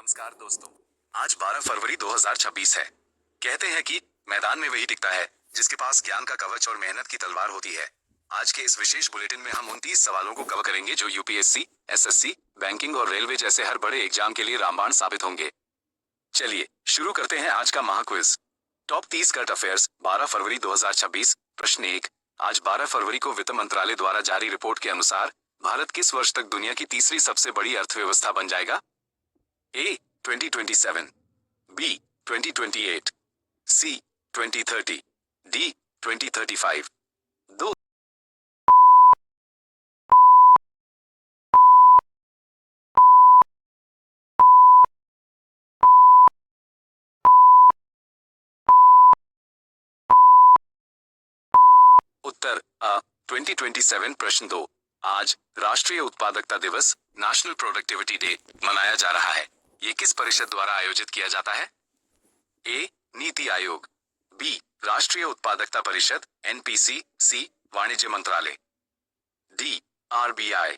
नमस्कार दोस्तों। आज 12 फरवरी 2026 है। कहते हैं कि मैदान में वही टिकता है जिसके पास ज्ञान का कवच और मेहनत की तलवार होती है। आज के इस विशेष बुलेटिन में हम उन 30 सवालों को कवर करेंगे जो यूपीएससी, एसएससी, बैंकिंग और रेलवे जैसे हर बड़े एग्जाम के लिए रामबाण साबित होंगे। चलिए शुरू करते हैं आज का महाक्विज। टॉप 30 करंट अफेयर्स 12 फरवरी 2026। प्रश्न 1। आज 12 फरवरी को वित्त मंत्रालय द्वारा जारी रिपोर्ट के अनुसार भारत किस वर्ष तक दुनिया की तीसरी सबसे बड़ी अर्थव्यवस्था बन जाएगा? A. 2027, B. 2028, C. 2030, D. 2035। दो उत्तर अ 2027। प्रश्न 2। आज राष्ट्रीय उत्पादकता दिवस नेशनल प्रोडक्टिविटी डे मनाया जा रहा है। ये किस परिषद द्वारा आयोजित किया जाता है? ए. नीति आयोग, बी. राष्ट्रीय उत्पादकता परिषद एनपीसी, सी. वाणिज्य मंत्रालय, डी. आरबीआई।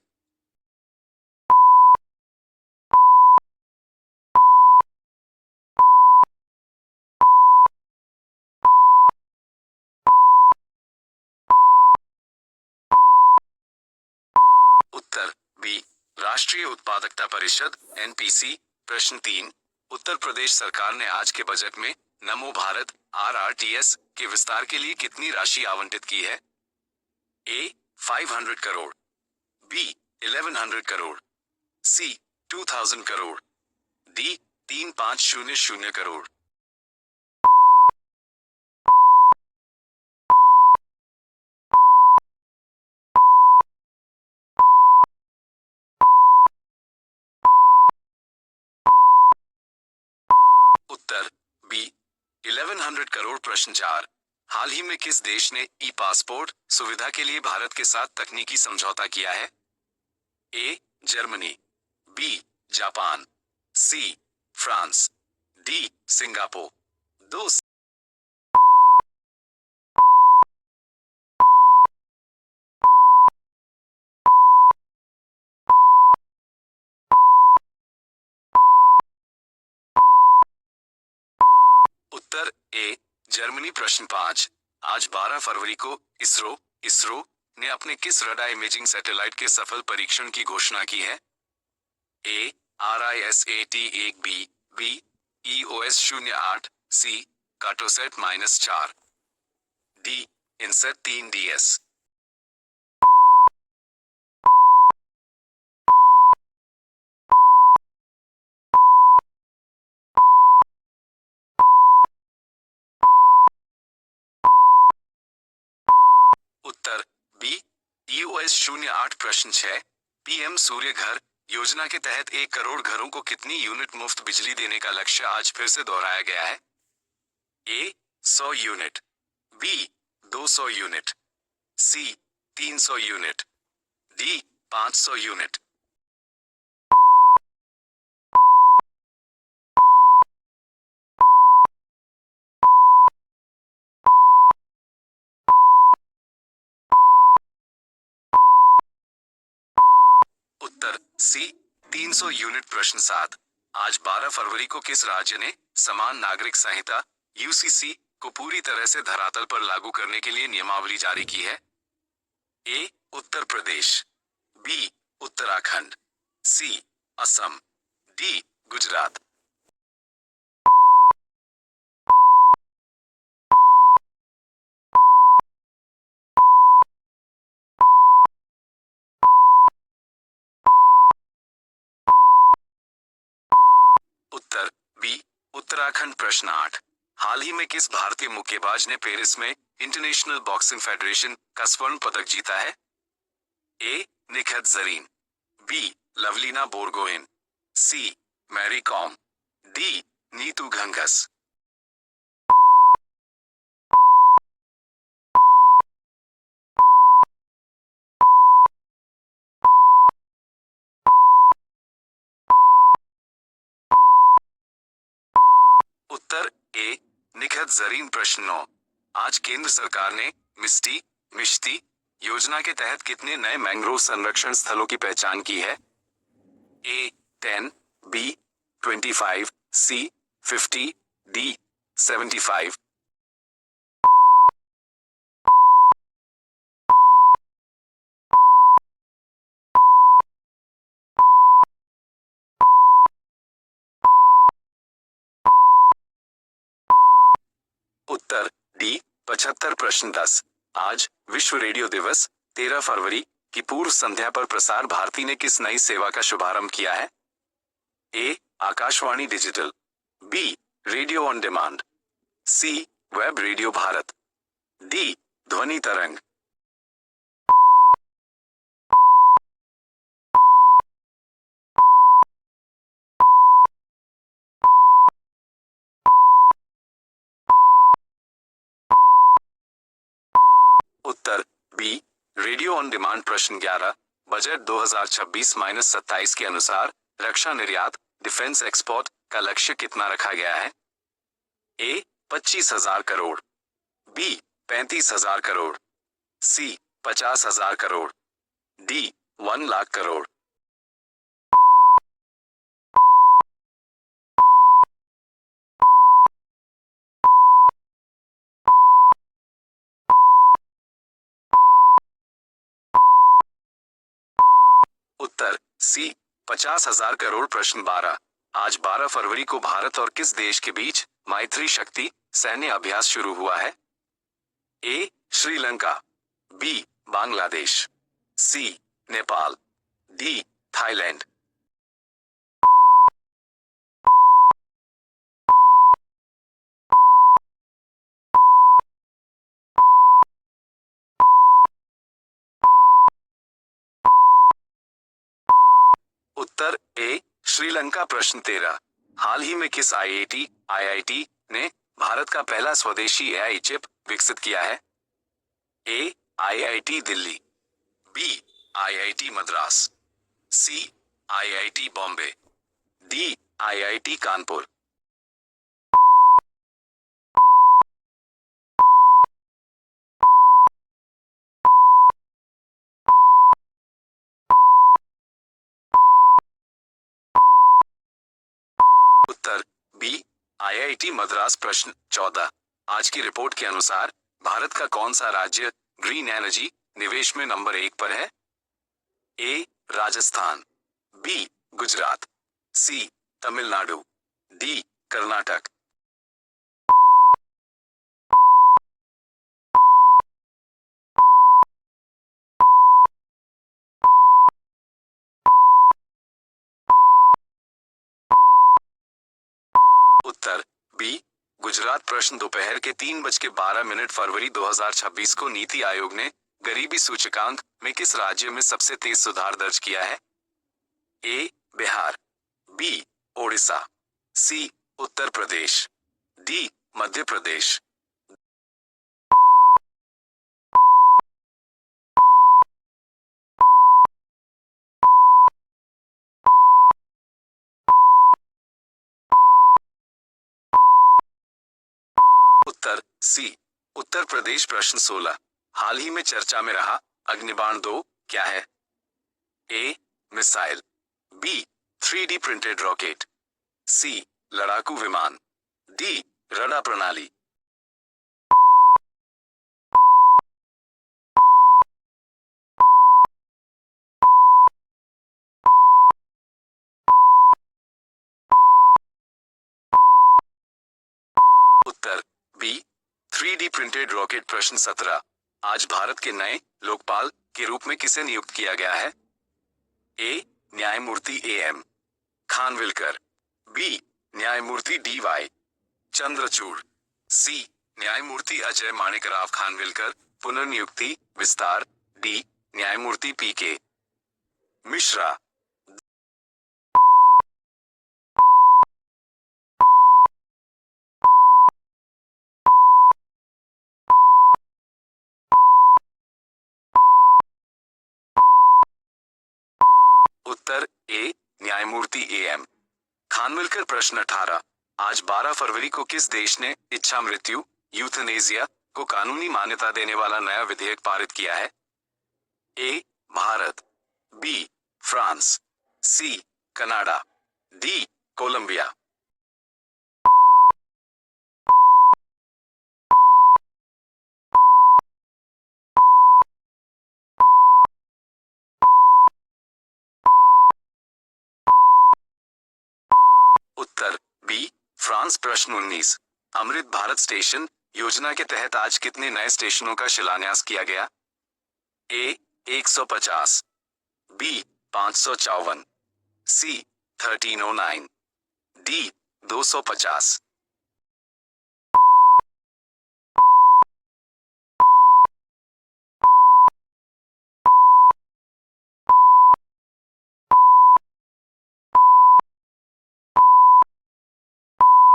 उत्तर बी. राष्ट्रीय उत्पादकता परिषद एनपीसी। प्रश्न 3। उत्तर प्रदेश सरकार ने आज के बजट में नमो भारत आरआरटीएस के विस्तार के लिए कितनी राशि आवंटित की है? ए. 500 करोड़, बी. 1100 करोड़, सी. 2000 करोड़, डी. 3500 करोड़। उत्तर बी. 1100 करोड़। प्रश्न 4। हाल ही में किस देश ने ई पासपोर्ट सुविधा के लिए भारत के साथ तकनीकी समझौता किया है? A. Germany, B. Japan, C. France, D. Singapore. दो उत्तर ए. जर्मनी। प्रश्न 5। आज 12 फरवरी को इसरो ने अपने किस रडार इमेजिंग सैटेलाइट के सफल परीक्षण की घोषणा की है? A. RISAT-1B, B. EOS-08, C. Cartosat, D. INSAT. Three B. EOS-08। प्रश्न 6। पीएम सूर्य घर योजना के तहत 1 करोड़ घरों को कितनी यूनिट मुफ्त बिजली देने का लक्ष्य आज फिर से दोहराया गया है? ए. 100 यूनिट, बी. 200 यूनिट, सी. 300 यूनिट, डी. 500 यूनिट। उत्तर सी. 300 यूनिट। प्रश्न 7। आज 12 फरवरी को किस राज्य ने समान नागरिक संहिता यूसीसी को पूरी तरह से धरातल पर लागू करने के लिए नियमावली जारी की है? ए. उत्तर प्रदेश, बी. उत्तराखंड, सी. असम, डी. गुजरात। उत्तर बी. उत्तराखंड। प्रश्न 8। हाल ही में किस भारतीय मुक्केबाज ने पेरिस में इंटरनेशनल बॉक्सिंग फेडरेशन का स्वर्ण पदक जीता है? A. Nikhat Zareen, B. Lovlina Borgohain, C. Mary Kom, D. Nitu Ghanghas. उत्तर ए. निखत जरीन। प्रश्न 9। आज केंद्र सरकार ने मिष्टी योजना के तहत कितने नए मैंग्रोव संरक्षण स्थलों की पहचान की है? ए. 10, बी. 25, C 50, D 75। उत्तर डी 75। प्रश्न 10। आज विश्व रेडियो दिवस 13 फरवरी की पूर्व संध्या पर प्रसार भारती ने किस नई सेवा का शुभारंभ किया है? A Akashvani digital, B radio on demand, C web radio Bharat, D ध्वनि तरंग। उत्तर बी रेडियो ऑन डिमांड। प्रश्न 11। बजट 2026-27 के अनुसार रक्षा निर्यात डिफेंस एक्सपोर्ट का लक्ष्य कितना रखा गया है? ए 25,000 करोड़, बी 35,000 करोड़, सी 50,000 करोड़, डी 1 लाख करोड़। उत्तर सी 50,000 करोड़। प्रश्न 12। आज 12 फरवरी को भारत और किस देश के बीच मैत्री शक्ति सैन्य अभ्यास शुरू हुआ है? ए श्रीलंका, बी बांग्लादेश, सी नेपाल, डी थाईलैंड। उत्तर ए श्रीलंका। प्रश्न 13। हाल ही में किस आईआईटी ने भारत का पहला स्वदेशी एआई चिप विकसित किया है? A IIT Delhi, B IIT Madras, C IIT Bombay, D IIT Kanpur. उत्तर बी आईआईटी मद्रास। प्रश्न 14। आज की रिपोर्ट के अनुसार भारत का कौन सा राज्य ग्रीन एनर्जी निवेश में नंबर 1 पर है? ए राजस्थान, बी गुजरात, सी तमिलनाडु, डी कर्नाटक। उत्तर बी गुजरात। प्रश्न दोपहर के 3:12 फरवरी 2026 को नीति आयोग ने गरीबी सूचकांक में किस राज्य में सबसे तेज सुधार दर्ज किया है? ए बिहार, बी ओडिशा, सी उत्तर प्रदेश, डी मध्य प्रदेश। उत्तर सी उत्तर प्रदेश। प्रश्न 16। हाल ही में चर्चा में रहा अग्निबाण 2 क्या है? A missile, B 3D printed rocket, C लड़ाकू विमान, डी रडार प्रणाली। उत्तर बी 3D प्रिंटेड रॉकेट। प्रश्न 17। आज भारत के नए लोकपाल के रूप में किसे नियुक्त किया गया है? ए न्यायमूर्ति AM खानविलकर, बी न्यायमूर्ति DY चंद्रचूड़, सी न्यायमूर्ति अजय माणिकराव खानविलकर पुनर्नियुक्ति विस्तार, डी न्यायमूर्ति PK मिश्रा। उत्तर ए न्यायमूर्ति AM खानविलकर। प्रश्न 18। आज 12 फरवरी को किस देश ने इच्छा मृत्यु यूथनेसिया को कानूनी मान्यता देने वाला नया विधेयक पारित किया है? A Bharat, B France, C Canada, D Colombia. उत्तर बी फ्रांस। प्रश्न 19, अमृत भारत स्टेशन योजना के तहत आज कितने नए स्टेशनों का शिलान्यास किया गया? ए 150, बी 554, सी 1309, डी 250।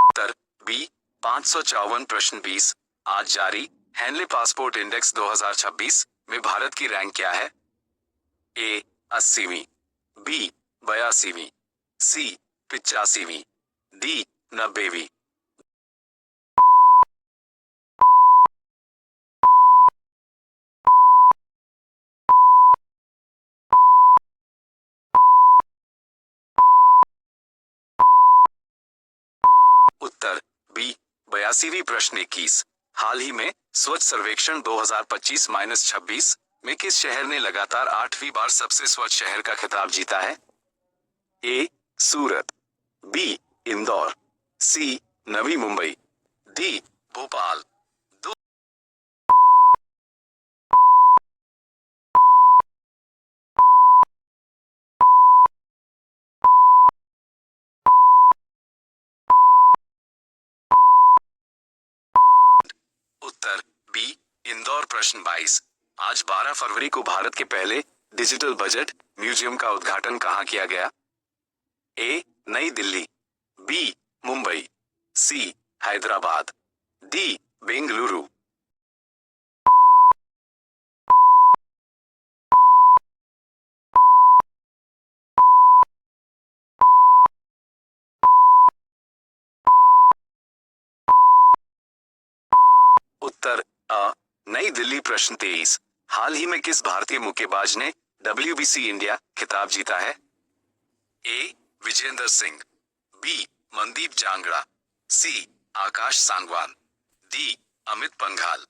उत्तर बी 554। प्रश्न 20, आज जारी हेनले पासपोर्ट इंडेक्स 2026 में भारत की रैंक क्या है? ए 80वीं, बी 82वीं, सी 85वीं, डी 90वीं। उत्तर बी 82वीं। प्रश्न 21, हाल ही में स्वच्छ सर्वेक्षण 2025-26 में किस शहर ने लगातार 8वीं बार सबसे स्वच्छ शहर का खिताब जीता है? ए सूरत, बी इंदौर, सी नवी मुंबई, डी भोपाल। दो उत्तर बी इंदौर। प्रश्न 22, आज 12 फरवरी को भारत के पहले डिजिटल बजट म्यूजियम का उद्घाटन कहाँ किया गया? ए नई दिल्ली, बी मुंबई, सी हैदराबाद, डी बेंगलुरु। उत्तर अ नई दिल्ली। प्रश्न 23, हाल ही में किस भारतीय मुक्केबाज ने WBC इंडिया खिताब जीता है? ए विजेंदर सिंह, बी मनदीप जांगड़ा, सी आकाश सांगवान, डी अमित पंघाल।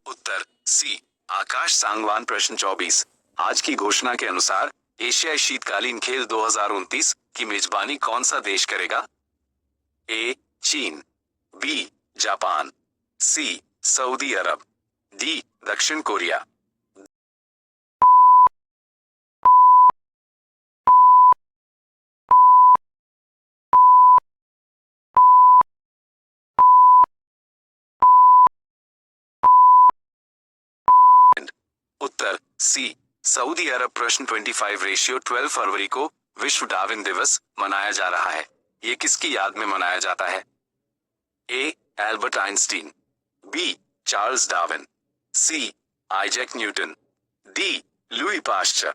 उत्तर सी आकाश सांगवान। प्रश्न 24, आज की घोषणा के अनुसार एशियाई शीतकालीन खेल 2029 की मेजबानी कौन सा देश करेगा? ए चीन, बी जापान, सी सऊदी अरब, डी दक्षिण कोरिया। उत्तर सी सऊदी अरब। प्रश्न 25, रेशियो 12 फरवरी को विश्व डार्विन दिवस मनाया जा रहा है, ये किसकी याद में मनाया जाता है? A Albert Einstein, B Charles Darwin, C Isaac Newton, D Louis Pasteur.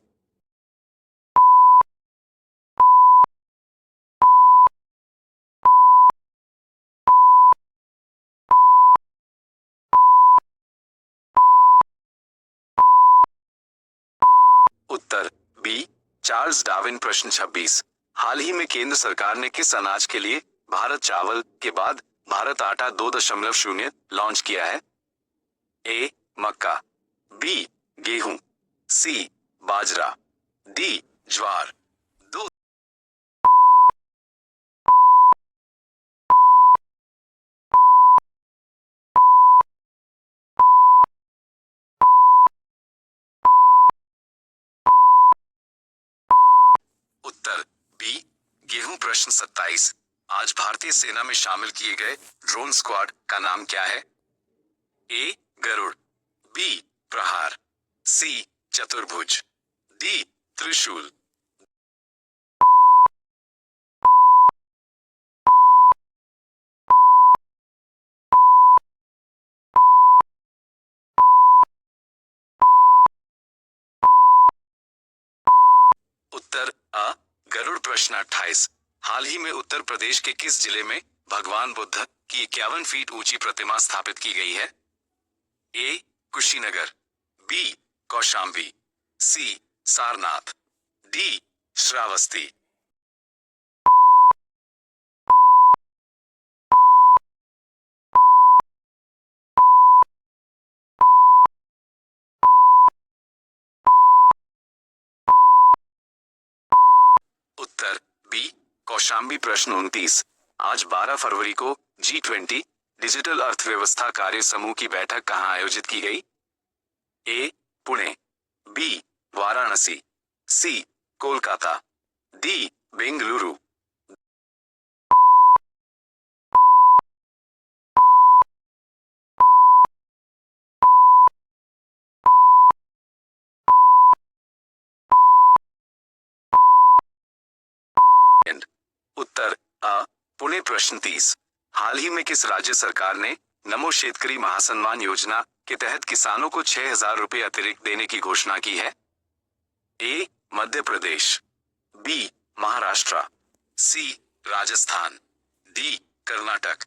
उत्तर बी चार्ल्स डार्विन। प्रश्न 26, हाल ही में केंद्र सरकार ने किस अनाज के लिए भारत चावल के बाद भारत आटा 2.0 लॉन्च किया है? ए मक्का, बी गेहूं, सी बाजरा, डी ज्वार। दो उत्तर बी गेहूं। प्रश्न 27, आज भारतीय सेना में शामिल किए गए ड्रोन स्क्वाड का नाम क्या है? ए गरुड़, बी प्रहार, सी चतुर्भुज, डी त्रिशूल। उत्तर अ गरुड़। प्रश्न 28, हाल ही में उत्तर प्रदेश के किस जिले में भगवान बुद्ध की 51 फीट ऊंची प्रतिमा स्थापित की गई है? ए कुशीनगर, बी कौशाम्बी, सी सारनाथ, डी श्रावस्ती। उत्तर बी कौशाम्बी। प्रश्न 29। आज 12 फरवरी को G20 डिजिटल अर्थव्यवस्था कार्य समूह की बैठक कहां आयोजित की गई? ए पुणे, बी वाराणसी, सी कोलकाता, डी बेंगलुरु। उत्तर अ पुणे। प्रश्न 30। हाल ही में किस राज्य सरकार ने नमो शेतकरी महासन्मान योजना के तहत किसानों को 6,000 रुपए अतिरिक्त देने की घोषणा की है? ए मध्य प्रदेश, बी महाराष्ट्र, सी राजस्थान, डी कर्नाटक।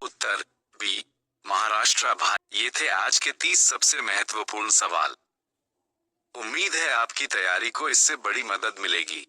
उत्तर बी महाराष्ट्र। भाई, ये थे आज के 30 सबसे महत्वपूर्ण सवाल। उम्मीद है आपकी तैयारी को इससे बड़ी मदद मिलेगी।